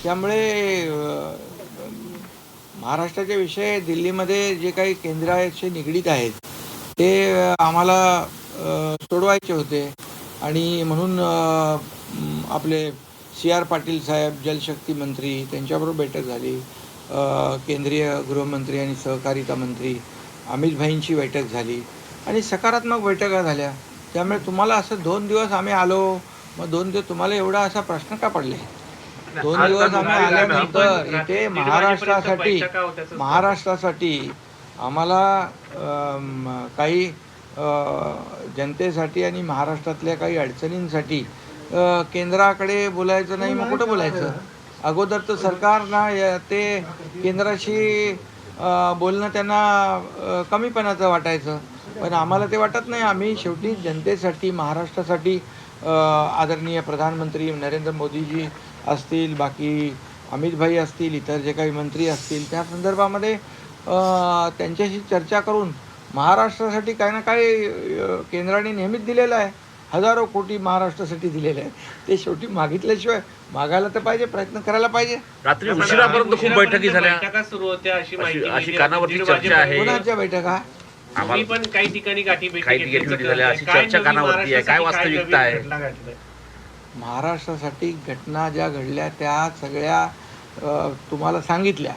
त्यामुळे महाराष्ट्राचे विषय दिल्लीमध्ये जे काही केंद्राशी निगडीत आहेत ते आम्हाला सोडवायचे होते आणि म्हणून आपले CR पाटील साहेब जलशक्ती मंत्री त्यांच्याबरोबर बैठक झाली. केंद्रीय गृहमंत्री आणि सहकारिता मंत्री अमित भाईंची बैठक झाली आणि सकारात्मक बैठका झाल्या. त्यामुळे तुम्हाला असं 2 दिवस आम्ही आलो, मग 2 दिवस तुम्हाला एवढा असा प्रश्न का पडले? 2 दिवस आम्ही आल्यानंतर इथे महाराष्ट्रासाठी आम्हाला काही जनतेसाठी आणि महाराष्ट्रातल्या काही अडचणींसाठी केंद्राकडे बोलायचं नाही, मग कुठं बोलायचं? अगोदर तर सरकारना ते केंद्राशी बोलणं त्यांना कमीपणाचं वाटायचं, पण आम्हाला ते वाटत नाही. आम्ही शेवटी जनतेसाठी, महाराष्ट्रासाठी आदरणीय प्रधानमंत्री नरेंद्र मोदीजी असतील, बाकी अमित भाई असतील, इतर जे काही मंत्री असतील, त्या संदर्भामध्ये त्यांच्याशी चर्चा करून महाराष्ट्रासाठी काही ना काही केंद्राने नेहमीच दिलेलं आहे. हजारो कोटी महाराष्ट्रासाठी दिलेले आहे. ते शेवटी मागितल्याशिवाय मागायला तर पाहिजे, प्रयत्न करायला पाहिजे. रात्री उशिरापर्यंत खूप बैठकी झाल्या, बैठका सुरू होत्या अशी कानावरती चर्चा आहे. कोणाच्या बैठका? आम्ही पण काही ठिकाणी गाठी झाल्या, अशी चर्चा कानावरती आहे. काय वास्तविकता आहे? महाराष्ट्रासाठी घटना ज्या घडल्या त्या सगळ्या तुम्हाला सांगितल्या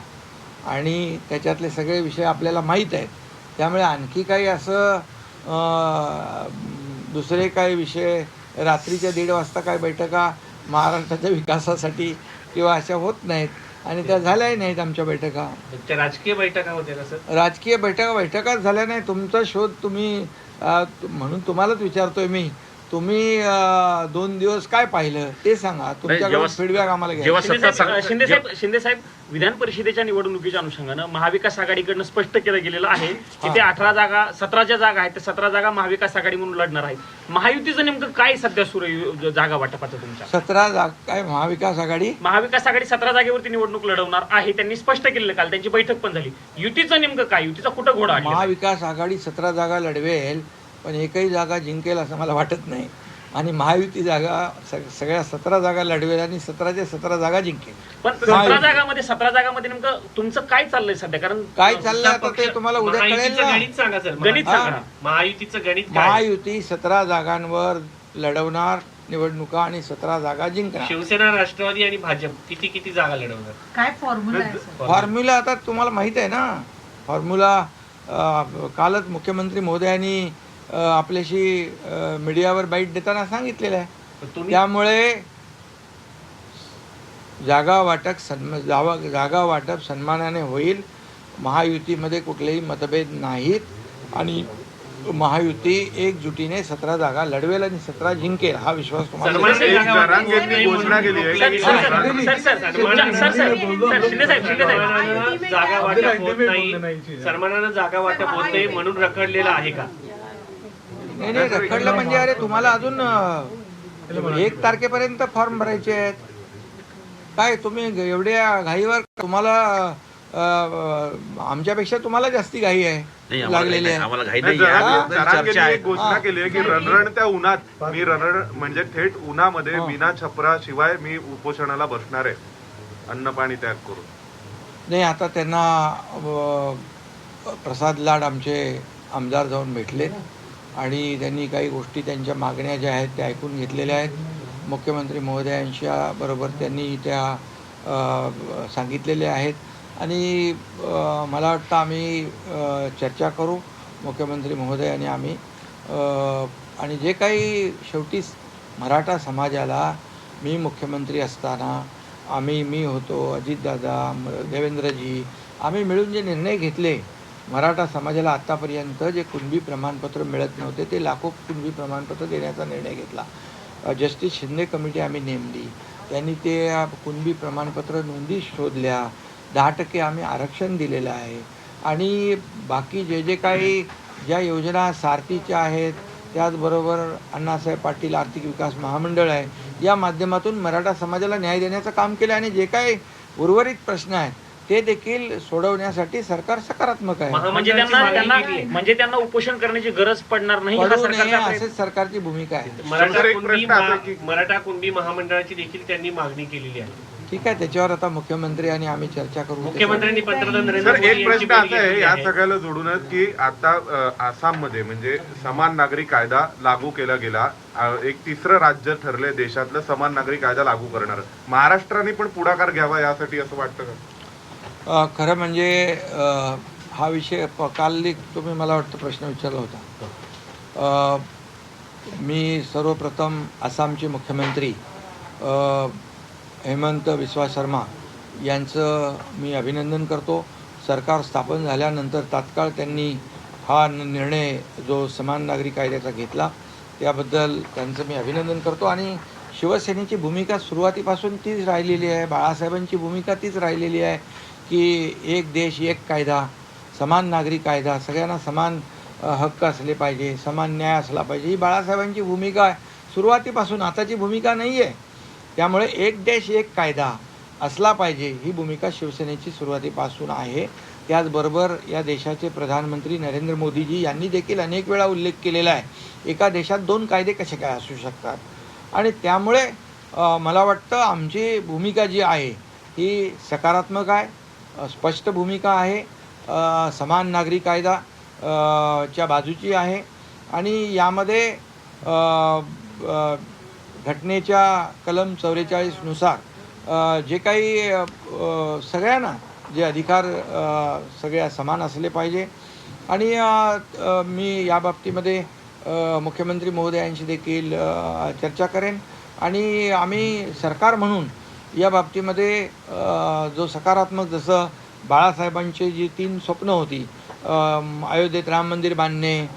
आणि त्याच्यातले सगळे विषय आपल्याला माहीत आहेत. त्यामुळे आणखी काही असं दुसरे काही विषय रात्रीच्या 1:30 वाजता काय बैठका महाराष्ट्राच्या विकासासाठी किंवा अशा होत नाहीत आणि त्या झाल्याही नाहीत आमच्या बैठका. राजकीय बैठका होत्या का सर? राजकीय बैठकाच झाल्या नाही. तुमचा शोध तुम्ही म्हणून तुम्हालाच विचारतोय मी, तुम्ही 2 दिवस काय पाहिलं ते सांगा. तुमच्याकडून फीडबॅक आम्हाला घ्या. शिंदे साहेब, विधान परिषदेच्या निवडणुकीच्या अनुषंगानं महाविकास आघाडीकडनं स्पष्ट केलं गेलेलं आहे की ते 17च्या जागा आहेत, त्या 17 जागा महाविकास आघाडी म्हणून लढणार आहेत. महायुतीचं नेमकं काय सध्या सुरू आहे जागा वाटपाचं तुमच्या? 17 जागा काय महाविकास आघाडी? महाविकास आघाडी 17 जागेवरती निवडणूक लढवणार आहे, त्यांनी स्पष्ट केलेलं. काल त्यांची बैठक पण झाली. युतीचं नेमकं काय? युतीचा कुठं घोडा? महाविकास आघाडी 17 जागा लढवेल, पण एकही जागा जिंकेल असं मला वाटत नाही. आणि महायुती जागा सगळ्या 17 जागा लढवेल आणि 17च्या 17 जागा जिंकेल. पण 17 जागामध्ये नेमकं तुमचं काय चाललंय सध्या? कारण काय चाललंय आता ते तुम्हाला उद्या कळेल ना. गणित सांगा सर, गणित सांगा. महायुतीचं गणित. महायुती 17 जागांवर लढवणार निवडणुका आणि 17 जागा जिंकणार. शिवसेना, राष्ट्रवादी आणि भाजप किती जागा लढवणार? काय फॉर्म्युला आहे? फॉर्म्युला आता तुम्हाला माहित आहे ना. फॉर्म्युला कालच मुख्यमंत्री महोदयांनी आपल्याशी मीडियावर बाईट देताना सांगितलेलं आहे. त्यामुळे जागा वाटप सन्मानाने होईल. महायुतीमध्ये कुठलेही मतभेद नाहीत आणि महायुती एकजुटीने 17 जागा लढवेल आणि 17 जिंकेल हा विश्वास तुम्हाला. जागा वाटप होत नाही, सन्मानानं जागा वाटप होत नाही म्हणून रखडलेलं आहे का? नाही, रखडलं म्हणजे अरे तुम्हाला अजून 1 तारखेपर्यंत फॉर्म भरायचे आहेत. काय तुम्ही एवढ्या घाईवर? तुम्हाला आमच्यापेक्षा तुम्हाला जास्ती घाई आहे लागलेली आहे. घोषणा केली आहे की रणरणत्या उन्हात मी म्हणजे थेट उन्हामध्ये विना छपरा शिवाय मी उपोषणाला बसणार आहे, अन्न पाणी त्याग करून. नाही, आता त्यांना प्रसाद लाड आमचे आमदार जाऊन भेटले आणि त्यांनी काही गोष्टी त्यांच्या मागण्या ज्या आहेत त्या ऐकून घेतलेल्या आहेत. मुख्यमंत्री महोदयांच्या बरोबर त्यांनी त्या सांगितलेल्या आहेत आणि मला वाटतं आम्ही चर्चा करू मुख्यमंत्री महोदय आणि आम्ही. आणि जे काही शेवटी मराठा समाजाला मी मुख्यमंत्री असताना मी होतो, अजितदादा, देवेंद्रजी, आम्ही मिळून जे निर्णय घेतले मराठा समाजाला आत्तापर्यंत जे कुणबी प्रमाणपत्र मिळत नव्हते ते लाखो कुणबी प्रमाणपत्र देण्याचा निर्णय घेतला. जस्टिस शिंदे कमिटी आम्ही नेमली, त्यांनी ते कुणबी प्रमाणपत्र नोंदी शोधल्या. 10% आम्ही आरक्षण दिलेलं आहे आणि बाकी जे काही ज्या योजना सारथीच्या आहेत, त्याचबरोबर अण्णासाहेब पाटील आर्थिक विकास महामंडळ आहे, या माध्यमातून मराठा समाजाला न्याय देण्याचं काम केलं आणि जे काही उर्वरित प्रश्न आहेत ते देखील सोडवण्यासाठी सरकार सकारात्मक आहे. म्हणजे त्यांना उपोषण करण्याची गरज पडणार नाही असेच सरकारची भूमिका आहे. मराठा कुणबी महामंडळाची देखील त्यांनी मागणी केलेली आहे. ठीक आहे, त्याच्यावर आता मुख्यमंत्री आणि आम्ही चर्चा करू. मुख्यमंत्र्यांनी पंतप्रधान नरेंद्र सर, मोदी एक यांची प्रश्न भेट असा आहे घेतली या आहे. सगळ्याला जोडूनच की आता आसाममध्ये म्हणजे समान नागरी कायदा लागू केला गेला. एक तिसरं राज्य ठरलंय देशातलं समान नागरी कायदा लागू करणार. महाराष्ट्राने पण पुढाकार घ्यावा यासाठी असं वाटतं का? खरं म्हणजे हा विषय काल तुम्ही मला वाटतं प्रश्न विचारला होता. मी सर्वप्रथम आसामचे मुख्यमंत्री हेमंत बिस्वा शर्मा यांचं मी अभिनंदन करतो. सरकार स्थापन झाल्यानंतर तात्काळ त्यांनी हा निर्णय जो समान नागरी कायद्याचा घेतला त्याबद्दल त्यांचं मी अभिनंदन करतो. आणि शिवसेनेची भूमिका सुरुवातीपासून तीच राहिलेली आहे, बाळासाहेबांची भूमिका तीच राहिलेली आहे की एक देश एक कायदा, समान नागरी कायदा, सगळ्यांना समान हक्क असले पाहिजे, समान न्याय असला पाहिजे, ही बाळासाहेबांची भूमिका आहे सुरुवातीपासून. आताची भूमिका नाही आहे. त्यामुळे एक देश एक कायदा असला पाहिजे ही भूमिका शिवसेनेची सुरुवातीपासून आहे. त्याचबरोबर या देशाचे प्रधानमंत्री नरेंद्र मोदीजी यांनी देखील अनेक वेळा उल्लेख केलेला आहे एका देशात दोन कायदे कसे काय असू शकतात. आणि त्यामुळे मला वाटतं आमची भूमिका जी आहे ही सकारात्मक आहे, स्पष्ट भूमिका आहे, समान नागरी कायदा च्या बाजूची आहे. आणि यामध्ये घटनेच्या कलम 44 नुसार जे काही सगळ्यांना जे अधिकार सगळ्या समान असले पाहिजे. आणि मी या बाबतीमध्ये मुख्यमंत्री महोदयांशी देखील चर्चा करेन. आणि आम्ही सरकार म्हणून या बाबतीमध्ये जो सकारात्मक, जसं बाळासाहेबांची जी 3 स्वप्न होती, अयोध्येत राम मंदिर बांधणे,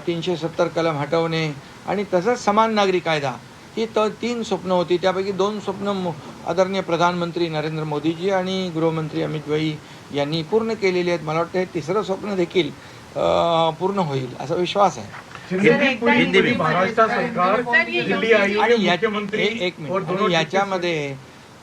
370 कलम हटवणे आणि तसंच समान नागरी कायदा, ही 3 स्वप्न होती. त्यापैकी 2 स्वप्न आदरणीय प्रधानमंत्री नरेंद्र मोदीजी आणि गृहमंत्री अमित भाई यांनी पूर्ण केलेली आहेत. मला वाटतं हे 3रं स्वप्न देखील पूर्ण होईल असा विश्वास आहे. आणि याच्यामध्ये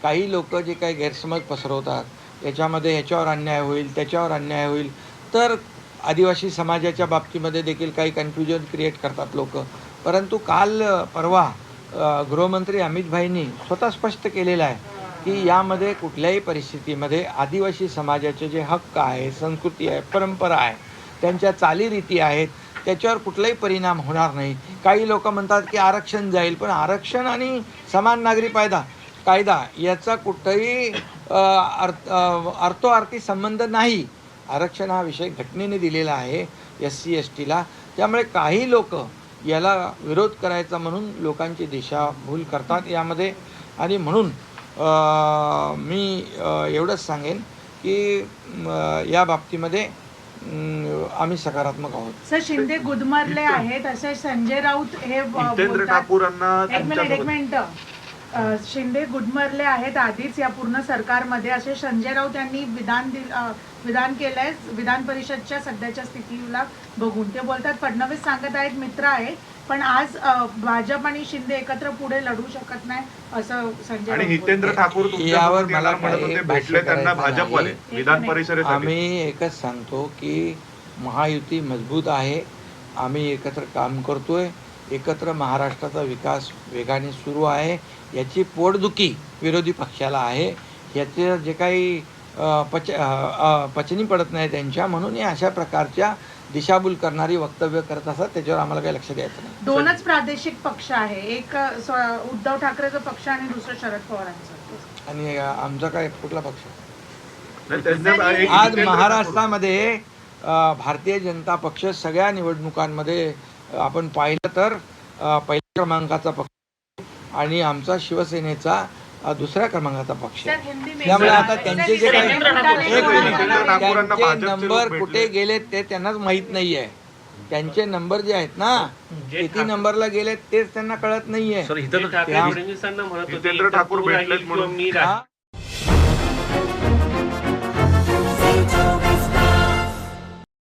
काही लोक जे काही गैरसमज पसरवतात, याच्यामध्ये ह्याच्यावर अन्याय होईल, त्याच्यावर अन्याय होईल, तर आदिवासी समाजाच्या बाबतीमध्ये देखील काही कन्फ्युजन क्रिएट करतात लोक. परंतु काल परवा गृहमंत्री अमित भाईंनी स्वतः स्पष्ट केलेलं आहे की यामध्ये कुठल्याही परिस्थितीमध्ये आदिवासी समाजाचे जे हक्क आहे, संस्कृती आहे, परंपरा आहे, त्यांच्या चालीरीती आहेत, त्याच्यावर कुठलाही परिणाम होणार नाही. काही लोक म्हणतात की आरक्षण जाईल, पण आरक्षण आणि समान नागरी कायदा याचा कुठंही अर्थोअर्थी संबंध नाही. आरक्षण हा विषय घटनेने दिलेला आहे SC STला. त्यामुळे काही लोक याला विरोध करायचा म्हणून लोकांची दिशाभूल करतात यामध्ये. आणि म्हणून मी एवढंच सांगेन की या बाबतीमध्ये आम्ही सकारात्मक आहोत. सर, शिंदे गुदमरले आहेत असे संजय राऊत हे जितेंद्र ठाकूरांना एक मिनिट शिंदे गुदमरले आहेत आधीच या पूर्ण सरकारमध्ये असे संजय राऊत यांनी विधान केलंय विधान परिषदच्या सध्याच्या स्थितीला बघून. ते बोलतात फडणवीस सांगत आहेत मित्र आहेत, पण आज भाजप आणि शिंदे एकत्र पुढे लढू शकत नाही असं संजय आणि राऊत हितेंद्र ठाकूर यावर मला भेटले त्यांना भाजपवाले विधान परिषदेसाठी. आम्ही एकच सांगतो की महायुती मजबूत आहे, आम्ही एकत्र काम करतोय, एकत्र महाराष्ट्राचा विकास वेगाने सुरू आहे. याची पोटदुखी विरोधी पक्षाला आहे, याचे जे काही पचनी पडत नाही त्यांच्या, म्हणून या अशा प्रकारच्या दिशाभूल करणारी वक्तव्य करत असतात. त्याच्यावर आम्हाला काही लक्ष द्यायचं नाही. 2च प्रादेशिक पक्ष आहे, एक उद्धव ठाकरेचा पक्ष आणि दुसरं शरद पवारांचं. आणि आमचा काय कुठला पक्ष? त्यांना आज महाराष्ट्रामध्ये भारतीय जनता पक्ष सगळ्या निवडणुकांमध्ये आपण पाहिलं तर पहिल्या क्रमांकाचा पक्ष आणि आमचा शिवसेनेचा 2ऱ्या क्रमांकाचा पक्ष. त्यामुळे आता त्यांचे जे काही त्यांचे नंबर कुठे गेलेत ते त्यांनाच माहीत नाही आहे. त्यांचे नंबर जे आहेत ना, किती नंबरला गेलेत तेच त्यांना कळत नाहीये. ठाकरे फडणवीसांना म्हणत होते जितेंद्र ठाकूर भेटलेत म्हणून. मी